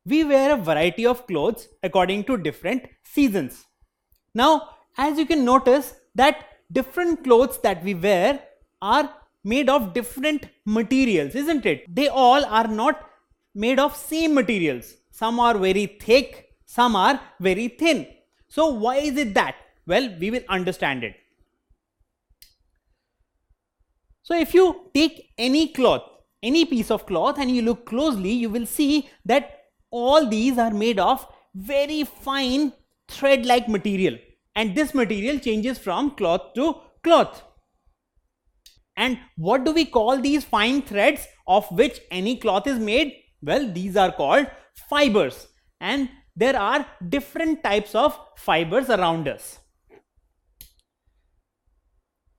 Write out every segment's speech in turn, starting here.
we wear a variety of clothes according to different seasons. Now, as you can notice that different clothes that we wear are made of different materials, isn't it? They all are not made of same materials. Some are very thick, some are very thin. So why is it that? Well, we will understand it. So if you take any cloth, any piece of cloth, and you look closely, you will see that all these are made of very fine thread-like material, and this material changes from cloth to cloth. And what do we call these fine threads of which any cloth is made? Well, these are called fibers, and there are different types of fibers around us.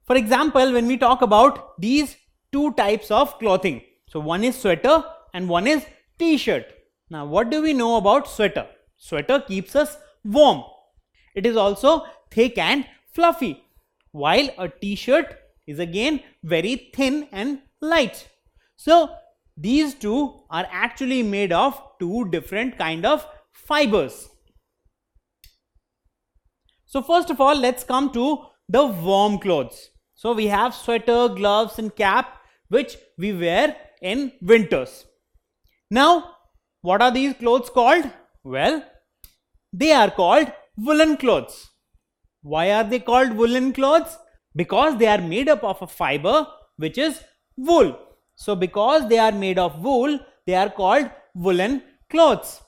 For example, when we talk about these two types of clothing, so one is sweater and one is t-shirt. Now, what do we know about sweater? Sweater keeps us warm. It is also thick and fluffy, while a t-shirt is again very thin and light. So these two are actually made of two different kind of fibers. So first of all, let's come to the warm clothes. So we have sweater, gloves and cap which we wear in winters. Now, what are these clothes called? Well, they are called woolen clothes. Why are they called woolen clothes? Because they are made up of a fiber which is wool. So because they are made of wool, they are called woolen clothes.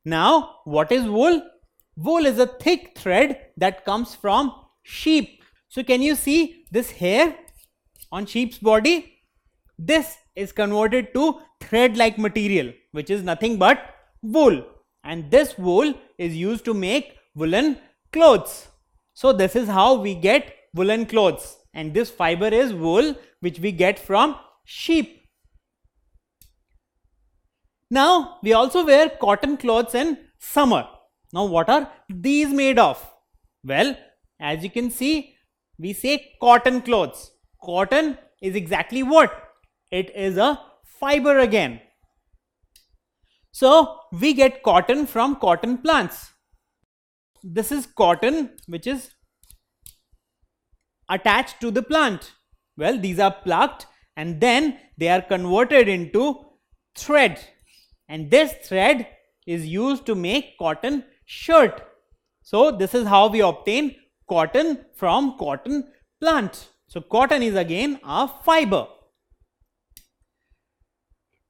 Now, what is wool? Wool is a thick thread that comes from sheep. So can you see this hair on sheep's body? This is converted to thread-like material, which is nothing but wool. And this wool is used to make woolen clothes. So this is how we get woolen clothes. And this fiber is wool, which we get from sheep. Now, we also wear cotton clothes in summer. Now, what are these made of? Well, as you can see, we say cotton clothes. Cotton is exactly what? It is a fiber again. So, we get cotton from cotton plants. This is cotton which is attached to the plant. Well, these are plucked and then they are converted into thread. And this thread is used to make cotton shirt. So, this is how we obtain cotton from cotton plant. So, cotton is again a fiber.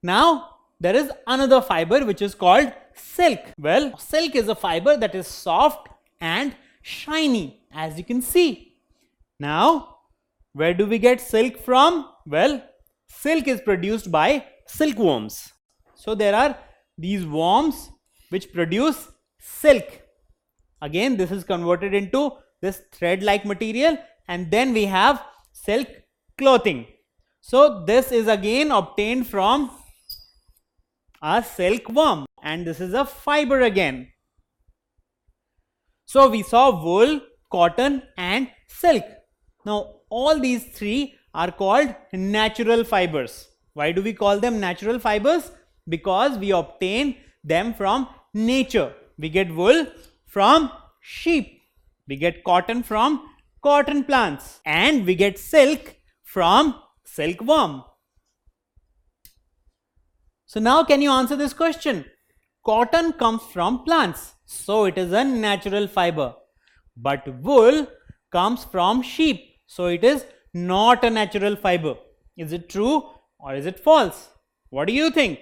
Now, there is another fiber which is called silk. Well, silk is a fiber that is soft and shiny, as you can see. Now, where do we get silk from? Well, silk is produced by silkworms. So, there are these worms which produce silk. Again, this is converted into this thread-like material, and then we have silk clothing. So, this is again obtained from a silkworm, and this is a fiber again. So, we saw wool, cotton and silk. Now, all these three are called natural fibers. Why do we call them natural fibers? Because we obtain them from nature. We get wool from sheep, we get cotton from cotton plants, and we get silk from silkworm. So now can you answer this question? Cotton comes from plants, so it is a natural fiber. But wool comes from sheep, so it is not a natural fiber. Is it true or is it false? What do you think?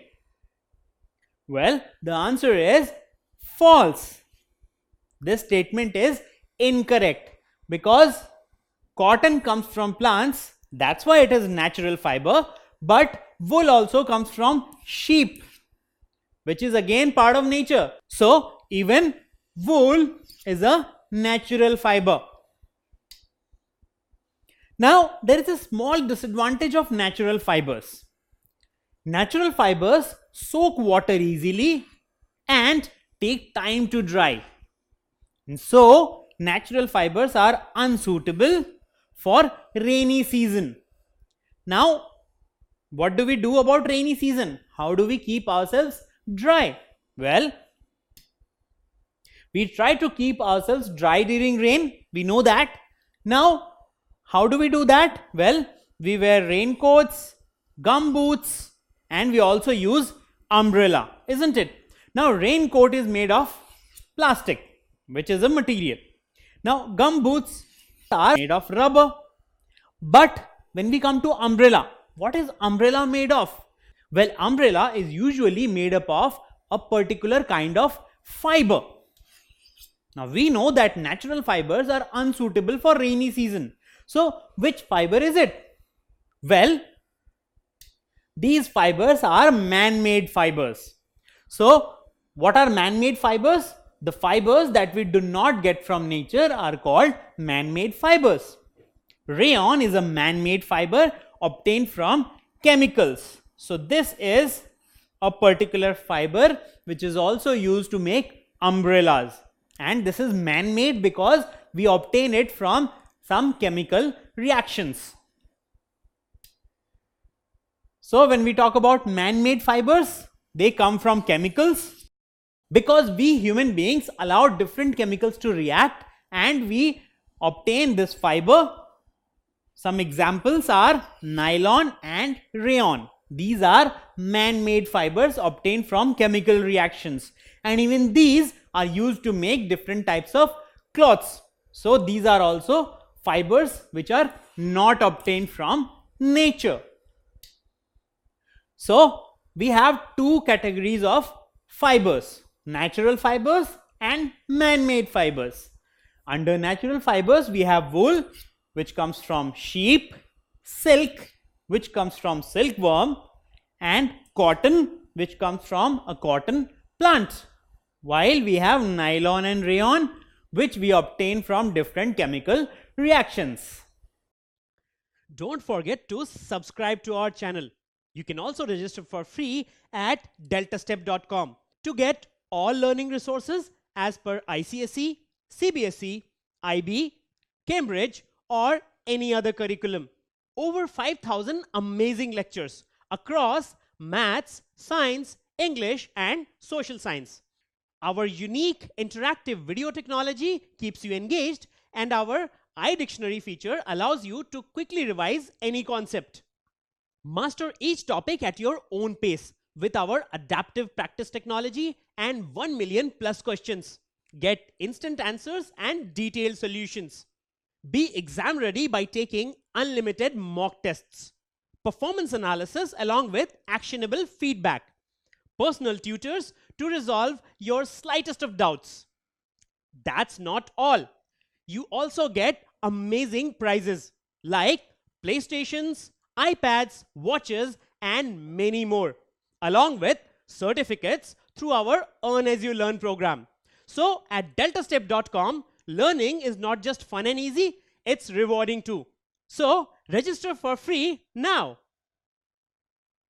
Well, the answer is false. This statement is incorrect because cotton comes from plants, that's why it is natural fiber, but wool also comes from sheep, which is again part of nature. So, even wool is a natural fiber. Now, there is a small disadvantage of natural fibers. Natural fibers soak water easily and take time to dry. And so, natural fibers are unsuitable for rainy season. Now, what do we do about rainy season? How do we keep ourselves dry? Well, we try to keep ourselves dry during rain. We know that. Now, how do we do that? Well, we wear raincoats, gum boots, and we also use umbrella, isn't it? Now, raincoat is made of plastic, which is a material. Now, gum boots are made of rubber. But when we come to umbrella, what is umbrella made of? Well, umbrella is usually made up of a particular kind of fiber. Now, we know that natural fibers are unsuitable for rainy season. So, which fiber is it? Well, these fibers are man-made fibers. So, what are man-made fibers? The fibers that we do not get from nature are called man-made fibers. Rayon is a man-made fiber obtained from chemicals. So, this is a particular fiber which is also used to make umbrellas. And this is man-made because we obtain it from some chemical reactions. So, when we talk about man-made fibers, they come from chemicals because we human beings allow different chemicals to react and we obtain this fiber. Some examples are nylon and rayon. These are man-made fibers obtained from chemical reactions, and even these are used to make different types of cloths. So, these are also fibers which are not obtained from nature. So, we have two categories of fibers: natural fibers and man-made fibers. Under natural fibers, we have wool, which comes from sheep, silk, which comes from silkworm, and cotton, which comes from a cotton plant. While we have nylon and rayon, which we obtain from different chemical reactions. Don't forget to subscribe to our channel. You can also register for free at deltastep.com to get all learning resources as per ICSE, CBSE, IB, Cambridge, or any other curriculum. Over 5,000 amazing lectures across maths, science, English, and social science. Our unique interactive video technology keeps you engaged, and our iDictionary feature allows you to quickly revise any concept. Master each topic at your own pace with our adaptive practice technology and 1 million plus questions. Get instant answers and detailed solutions. Be exam ready by taking unlimited mock tests, performance analysis along with actionable feedback, personal tutors to resolve your slightest of doubts. That's not all. You also get amazing prizes like PlayStations, iPads, watches, and many more, along with certificates through our Earn As You Learn program. So at deltastep.com, learning is not just fun and easy, it's rewarding too. So register for free now.